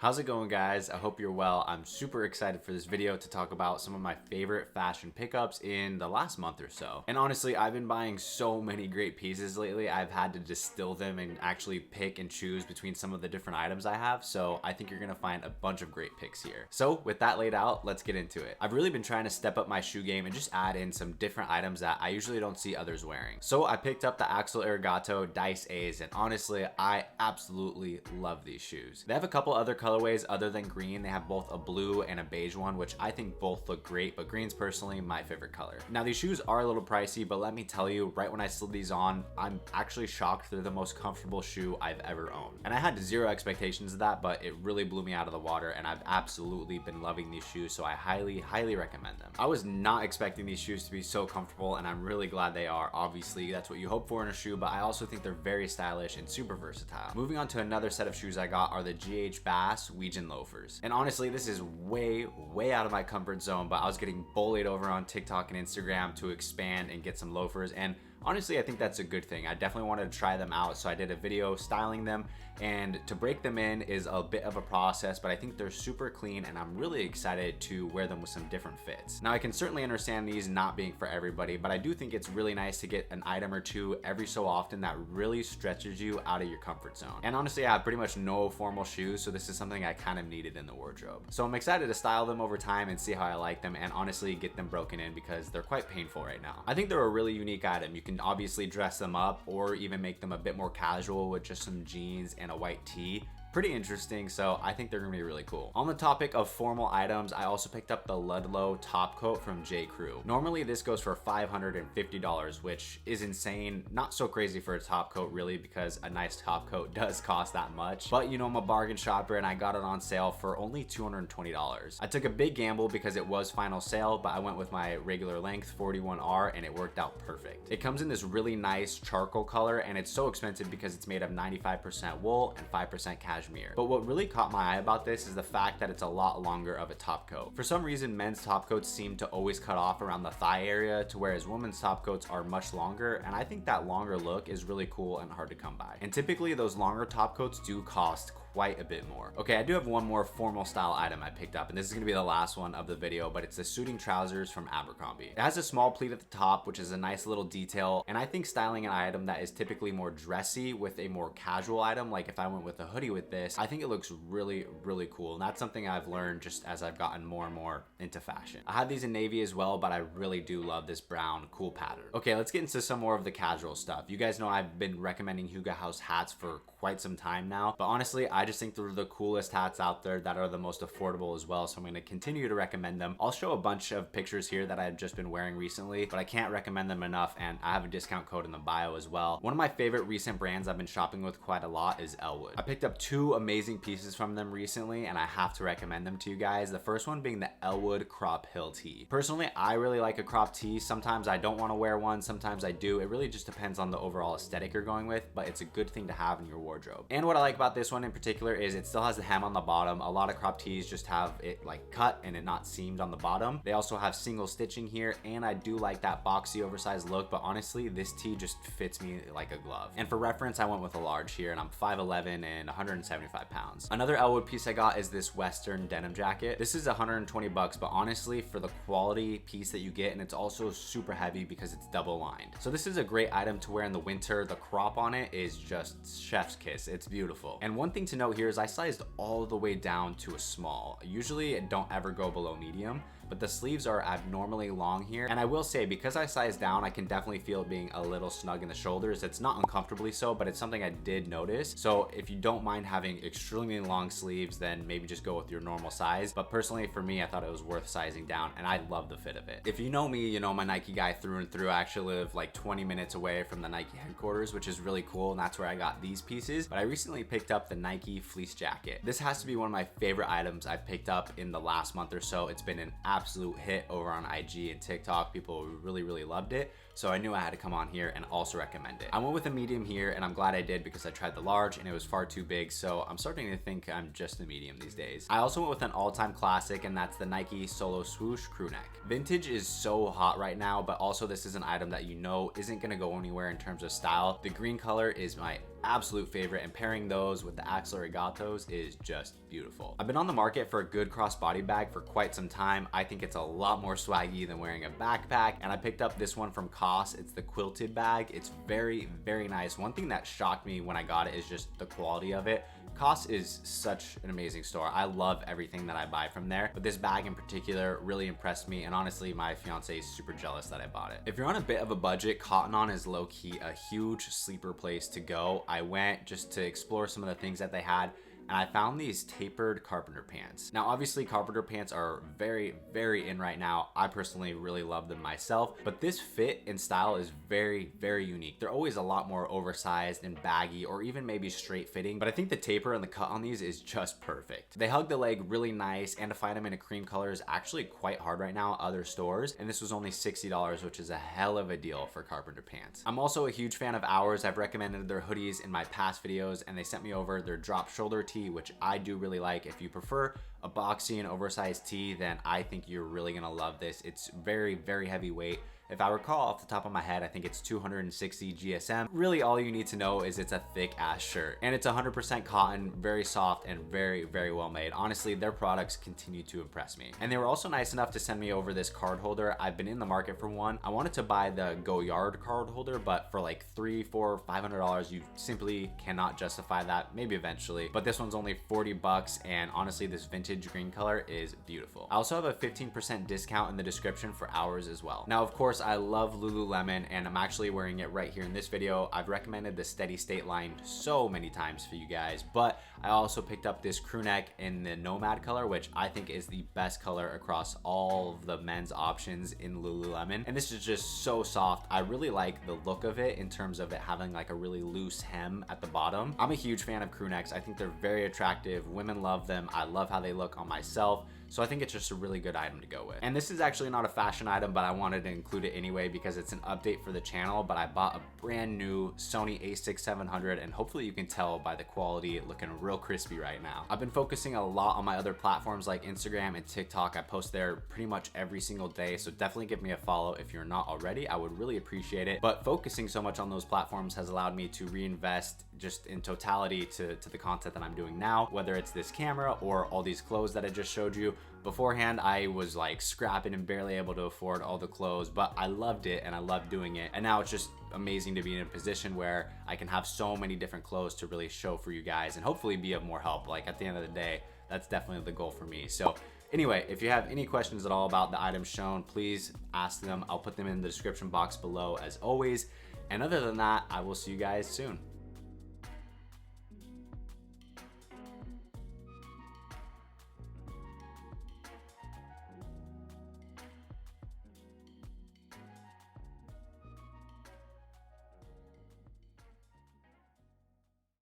How's it going, guys? I hope you're well. I'm super excited for this video to talk about some of my favorite fashion pickups in the last month or so. And honestly, I've been buying so many great pieces lately. I've had to distill them and actually pick and choose between some of the different items I have. So I think you're gonna find a bunch of great picks here. So with that laid out, let's get into it. I've really been trying to step up my shoe game and just add in some different items that I usually don't see others wearing. So I picked up the Axel Arigato Dice A's, and honestly, I absolutely love these shoes. They have a couple other colorways other than green. They have both a blue and a beige one, which I think both look great, but green's personally my favorite color. Now these shoes are a little pricey, but let me tell you, right when I slid these on, I'm actually shocked they're the most comfortable shoe I've ever owned. And I had zero expectations of that, but it really blew me out of the water, and I've absolutely been loving these shoes, so I highly recommend them. I was not expecting these shoes to be so comfortable, and I'm really glad they are. Obviously, that's what you hope for in a shoe, but I also think they're very stylish and super versatile. Moving on to another set of shoes I got are the GH Bass Weegian loafers. And honestly, this is way out of my comfort zone, but I was getting bullied over on TikTok and Instagram to expand and get some loafers, and honestly, I think that's a good thing. I definitely wanted to try them out, so I did a video styling them, and to break them in is a bit of a process, but I think they're super clean, and I'm really excited to wear them with some different fits. Now, I can certainly understand these not being for everybody, but I do think it's really nice to get an item or two every so often that really stretches you out of your comfort zone. And honestly, I have pretty much no formal shoes, so this is something I kind of needed in the wardrobe. So I'm excited to style them over time and see how I like them, and honestly get them broken in because they're quite painful right now. I think they're a really unique item. You can obviously dress them up or even make them a bit more casual with just some jeans and a white tee. Pretty interesting, so I think they're gonna be really cool. On the topic of formal items, I also picked up the Ludlow top coat from J. Crew. Normally this goes for $550, which is insane. Not so crazy for a top coat really, because a nice top coat does cost that much. But you know, I'm a bargain shopper and I got it on sale for only $220. I took a big gamble because it was final sale, but I went with my regular length 41R and it worked out perfect. It comes in this really nice charcoal color, and it's so expensive because it's made of 95% wool and 5% cashmere. But what really caught my eye about this is the fact that it's a lot longer of a top coat. For some reason, men's top coats seem to always cut off around the thigh area, to whereas women's top coats are much longer, and I think that longer look is really cool and hard to come by. And typically those longer top coats do cost quite a bit more. Okay, I do have one more formal style item I picked up, and this is gonna be the last one of the video, but it's the suiting trousers from Abercrombie. It has a small pleat at the top, which is a nice little detail, and I think styling an item that is typically more dressy with a more casual item, like if I went with a hoodie with this, I think it looks really cool, and that's something I've learned just as I've gotten more and more into fashion. I have these in navy as well, but I really do love this brown cool pattern. Okay, let's get into some more of the casual stuff. You guys know I've been recommending Huga House hats for quite some time now, but honestly, I just think they're the coolest hats out there that are the most affordable as well, so I'm going to continue to recommend them. I'll show a bunch of pictures here that I've just been wearing recently, but I can't recommend them enough, and I have a discount code in the bio as well. One of my favorite recent brands I've been shopping with quite a lot is Elwood. I picked up two amazing pieces from them recently, and I have to recommend them to you guys. The first one being the Elwood crop hill tee. Personally, I really like a crop tee. Sometimes I don't want to wear one, sometimes I do. It really just depends on the overall aesthetic you're going with, but it's a good thing to have in your wardrobe. And what I like about this one in particular is it still has the hem on the bottom. A lot of crop tees just have it like cut and it not seamed on the bottom. They also have single stitching here, and I do like that boxy oversized look, but honestly this tee just fits me like a glove. And for reference, I went with a large here, and I'm 5'11" and 175 pounds. Another Elwood piece I got is this Western denim jacket. This is 120 bucks, but honestly for the quality piece that you get, and it's also super heavy because it's double lined. So this is a great item to wear in the winter. The crop on it is just chef's kiss. It's beautiful. And one thing to note here is I sized all the way down to a small. Usually I don't ever go below medium, but the sleeves are abnormally long here. And I will say, because I sized down, I can definitely feel it being a little snug in the shoulders. It's not uncomfortably so, but it's something I did notice. So if you don't mind having extremely long sleeves, then maybe just go with your normal size. But personally for me, I thought it was worth sizing down, and I love the fit of it. If you know me, you know I'm a Nike guy through and through. I actually live like 20 minutes away from the Nike headquarters, which is really cool, and that's where I got these pieces. But I recently picked up the Nike fleece jacket. This has to be one of my favorite items I've picked up in the last month or so. It's been an absolute hit over on IG and TikTok. People really loved it. so I knew I had to come on here and also recommend it. I went with a medium here, and I'm glad I did because I tried the large and it was far too big, so I'm starting to think I'm just a medium these days. I also went with an all-time classic, and that's the Nike Solo Swoosh crew neck. Vintage is so hot right now, but also this is an item that you know isn't gonna go anywhere in terms of style. The green color is my absolute favorite, and pairing those with the Axel Regatos is just beautiful. I've been on the market for a good crossbody bag for quite some time. I think it's a lot more swaggy than wearing a backpack, and I picked up this one from COS. It's the quilted bag. It's very, very nice. One thing that shocked me when I got it is just the quality of it. COS is such an amazing store. I love everything that I buy from there, but this bag in particular really impressed me, and honestly, my fiance is super jealous that I bought it. If you're on a bit of a budget, Cotton On is low-key a huge sleeper place to go. I went just to explore some of the things that they had, and I found these tapered carpenter pants. Now, obviously, carpenter pants are very, very in right now. I personally really love them myself, but this fit and style is very, very unique. They're always a lot more oversized and baggy, or even maybe straight fitting, but I think the taper and the cut on these is just perfect. They hug the leg really nice, and to find them in a cream color is actually quite hard right now at other stores, and this was only $60, which is a hell of a deal for carpenter pants. I'm also a huge fan of Ours. I've recommended their hoodies in my past videos, and they sent me over their drop shoulder tee, which I do really like. If you prefer a boxy and oversized tee, then I think you're really gonna love this. It's very, very heavyweight. If I recall off the top of my head, I think it's 260 GSM. Really, all you need to know is it's a thick ass shirt, and it's 100% cotton, very soft and very, very well made. Honestly, their products continue to impress me. And they were also nice enough to send me over this card holder. I've been in the market for one. I wanted to buy the Go Yard card holder, but for like $300, $400, $500, you simply cannot justify that. Maybe eventually, but this one's only 40 bucks, and honestly, this vintage green color is beautiful. I also have a 15% discount in the description for Ours as well. Now, of course, I love Lululemon, and I'm actually wearing it right here in this video. I've recommended the Steady State line so many times for you guys, but I also picked up this crew neck in the Nomad color, which I think is the best color across all of the men's options in Lululemon. And this is just so soft. I really like the look of it in terms of it having like a really loose hem at the bottom. I'm a huge fan of crew necks. I think they're very attractive. Women love them. I love how they look on myself. So I think it's just a really good item to go with. And this is actually not a fashion item, but I wanted to include it anyway because it's an update for the channel. But I bought a brand new Sony a6700, and hopefully you can tell by the quality, looking real crispy right now. I've been focusing a lot on my other platforms like Instagram and TikTok. I post there pretty much every single day, so definitely give me a follow if you're not already. I would really appreciate it. But focusing so much on those platforms has allowed me to reinvest just in totality to the content that I'm doing now, whether it's this camera or all these clothes that I just showed you. Beforehand, I was like scrapping and barely able to afford all the clothes, but I loved it and I loved doing it. And now it's just amazing to be in a position where I can have so many different clothes to really show for you guys and hopefully be of more help. Like at the end of the day, that's definitely the goal for me. So anyway, if you have any questions at all about the items shown, please ask them. I'll put them in the description box below as always. And other than that, I will see you guys soon.